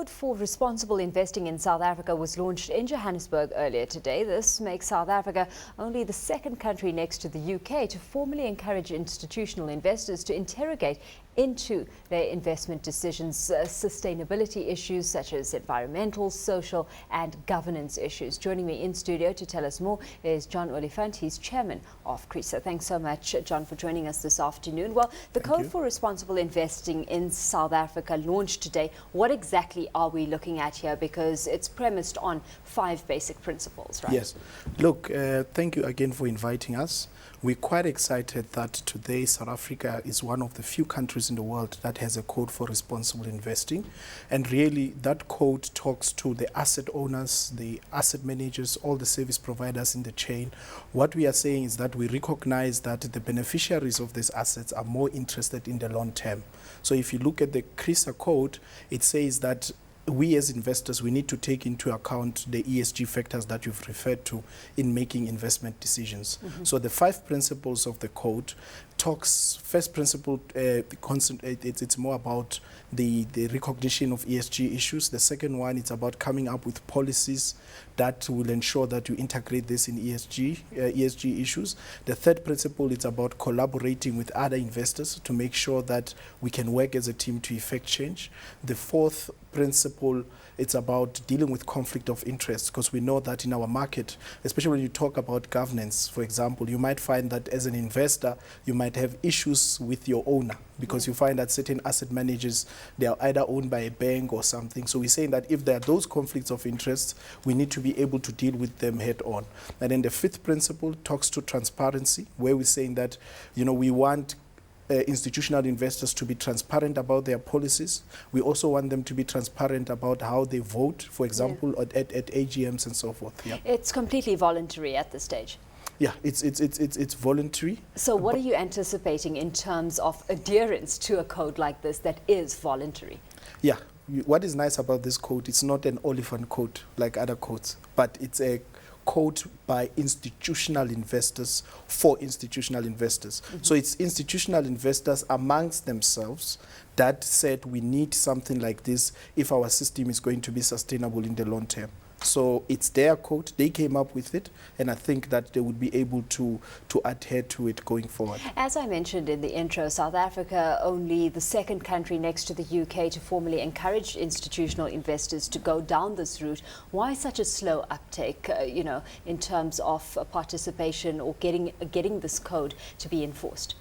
Code for Responsible Investing in South Africa was launched in Johannesburg earlier today. This makes South Africa only the second country next to the UK to formally encourage institutional investors to interrogate into their investment decisions sustainability issues such as environmental, social and governance issues. Joining me in studio to tell us more is John Oliphant. He's chairman of CRISA. Thanks so much, John, for joining us this afternoon. Well, the Code for Responsible Investing in South Africa launched today. What exactly are we looking at here? Because it's premised on 5 basic principles, right? Yes. Look, thank you again for inviting us. We're quite excited that today South Africa is one of the few countries in the world that has a code for responsible investing. And really that code talks to the asset owners, the asset managers, all the service providers in the chain. What we are saying is that we recognize that the beneficiaries of these assets are more interested in the long term. So if you look at the CRISA code, it says that we as investors, we need to take into account the ESG factors that you've referred to in making investment decisions. So the 5 principles of the code talks, first principle, it's more about the recognition of ESG issues. The second one, it's about coming up with policies that will ensure that you integrate this in ESG issues. The third principle, it's about collaborating with other investors to make sure that we can work as a team to effect change. The fourth principle, it's about dealing with conflict of interest, because we know that in our market, especially when you talk about governance, for example, you might find that as an investor, you might have issues with your owner, because you find that certain asset managers, they are either owned by a bank or something. So we're saying that if there are those conflicts of interest, we need to be able to deal with them head on. And then the 5th principle talks to transparency, where we're saying that, you know, we want institutional investors to be transparent about their policies. We also want them to be transparent about how they vote, for example, at AGMs and so forth. Yeah. It's completely voluntary at this stage. Yeah, it's voluntary. So what are you anticipating in terms of adherence to a code like this that is voluntary? Yeah, what is nice about this code, it's not an Oliphant code like other codes, but it's a code by institutional investors for institutional investors. So it's institutional investors amongst themselves that said we need something like this if our system is going to be sustainable in the long term. So it's their code, they came up with it, and I think that they would be able to adhere to it going forward. As I mentioned in the intro, South Africa only the second country next to the UK to formally encourage institutional investors to go down this route. Why such a slow uptake, in terms of participation or getting this code to be enforced?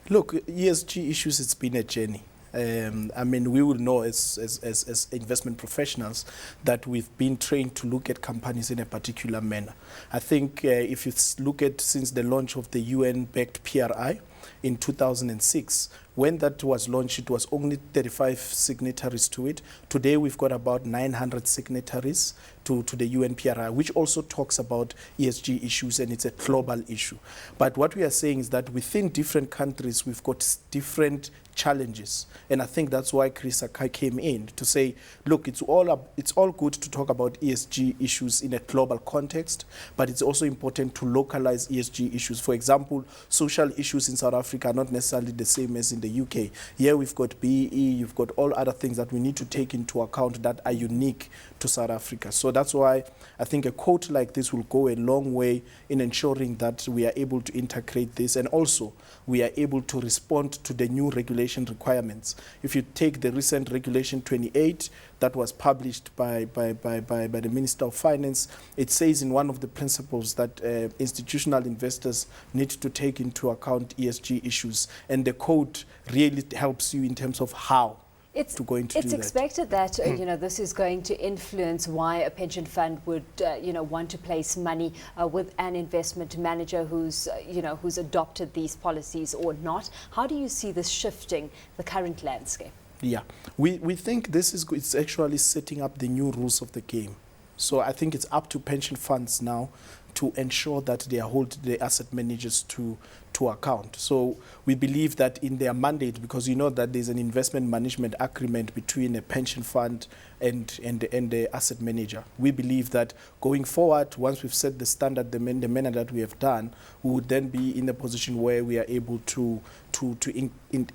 Look, ESG issues, it's been a journey. I mean, we will know as investment professionals that we've been trained to look at companies in a particular manner. I think if you look at since the launch of the UN-backed PRI in 2006, when that was launched, it was only 35 signatories to it. Today, we've got about 900 signatories to the UN PRI, which also talks about ESG issues, and it's a global issue. But what we are saying is that within different countries, we've got different challenges. And I think that's why CRISA came in to say, look, it's all good to talk about ESG issues in a global context, but it's also important to localize ESG issues. For example, social issues in South Africa are not necessarily the same as in the UK. Here we've got BEE, you've got all other things that we need to take into account that are unique to South Africa. So that's why I think a code like this will go a long way in ensuring that we are able to integrate this, and also we are able to respond to the new regulation requirements. If you take the recent Regulation 28 that was published by the Minister of Finance, it says in one of the principles that institutional investors need to take into account ESG issues, and the code really helps you in terms of how. It's expected that this is going to influence why a pension fund would want to place money with an investment manager who's adopted these policies or not. How do you see this shifting the current landscape? Yeah, we think it's actually setting up the new rules of the game. So I think it's up to pension funds now to ensure that they hold the asset managers to account. So we believe that in their mandate, because you know that there's an investment management agreement between a pension fund and the asset manager. We believe that going forward, once we've set the standard, the manner that we have done, we would then be in a position where we are able to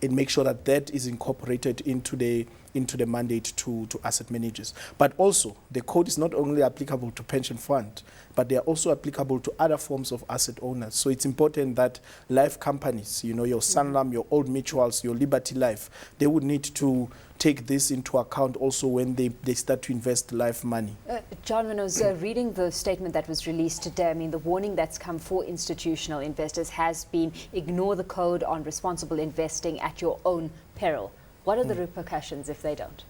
make sure that that is incorporated into the mandate to asset managers. But also, the code is not only applicable to pension fund, but they are also applicable to other forms of asset owners. So it's important that life companies, you know, your Sanlam, your Old Mutuals, your Liberty Life, they would need to take this into account also when they start to invest life money. John, when I was reading the statement that was released today, I mean, the warning that's come for institutional investors has been ignore the code on responsible investing at your own peril. What are the repercussions if they don't?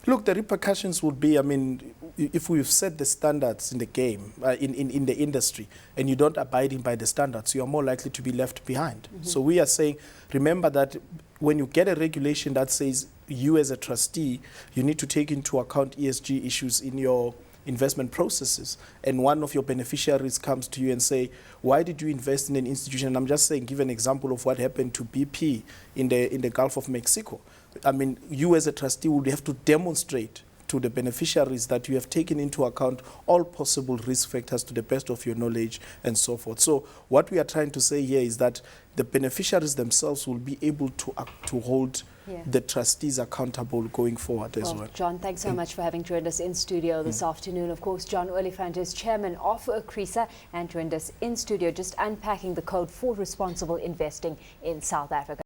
Look, the repercussions would be, I mean, if we've set the standards in the game, in the industry, and you don't abide by the standards, you are more likely to be left behind. So we are saying, remember that when you get a regulation that says you as a trustee, you need to take into account ESG issues in your investment processes, and one of your beneficiaries comes to you and say, why did you invest in an institution? And I'm just saying, give an example of what happened to BP in the Gulf of Mexico. I mean, you as a trustee would have to demonstrate to the beneficiaries that you have taken into account all possible risk factors to the best of your knowledge and so forth. So what we are trying to say here is that the beneficiaries themselves will be able to hold the trustees accountable going forward as well. John, thanks so much for having joined us in studio this afternoon. Of course, John Oliphant is chairman of CRISA and joined us in studio just unpacking the code for responsible investing in South Africa.